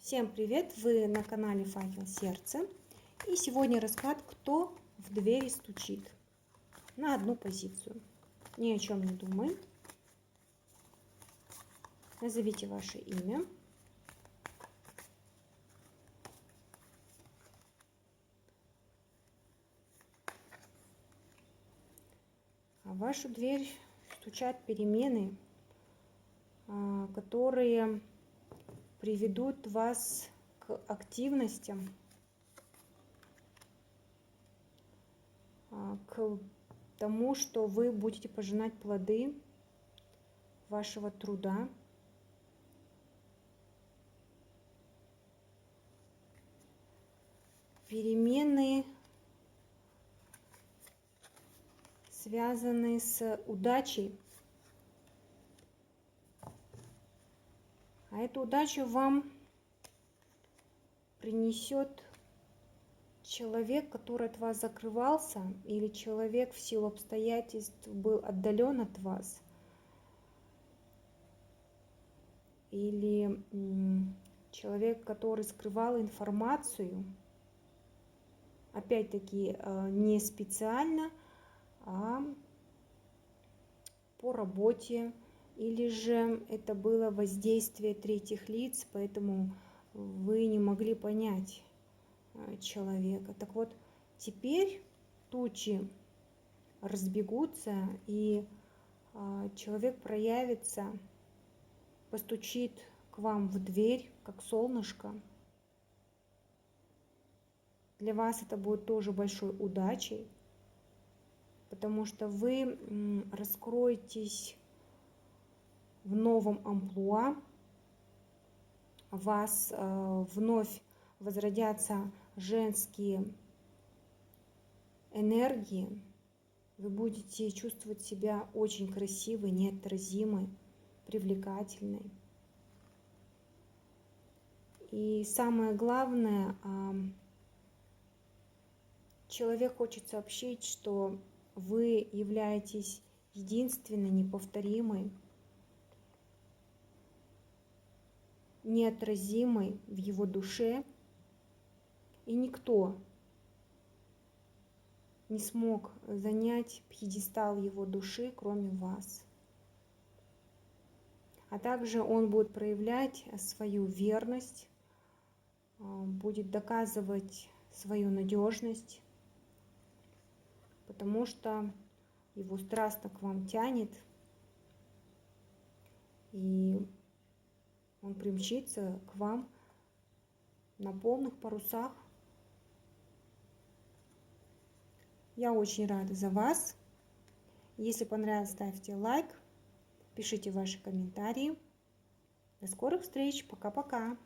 Всем привет! Вы на канале Факел Сердца. И сегодня расклад «Кто в двери стучит?» на одну позицию. Ни о чем не думай. Назовите ваше имя. А в вашу дверь стучат перемены, которые приведут вас к активностям, к тому, что вы будете пожинать плоды вашего труда. Перемены, связанные с удачей. А эту удачу вам принесет человек, который от вас закрывался, или человек в силу обстоятельств был отдален от вас, или человек, который скрывал информацию, опять-таки не специально, а по работе, или же это было воздействие третьих лиц, поэтому вы не могли понять человека. Так вот, теперь тучи разбегутся, и человек проявится, постучит к вам в дверь, как солнышко. Для вас это будет тоже большой удачей, потому что вы раскроетесь в новом амплуа, у вас вновь возродятся женские энергии, вы будете чувствовать себя очень красивой, неотразимой, привлекательной. И самое главное, человек хочет сообщить, что вы являетесь единственной, неповторимой, неотразимой в его душе, и никто не смог занять пьедестал его души, кроме вас. А также он будет проявлять свою верность, будет доказывать свою надежность, потому что его страстно к вам тянет, и он примчится к вам на полных парусах. Я очень рада за вас. Если понравилось, ставьте лайк, пишите ваши комментарии. До скорых встреч. Пока-пока.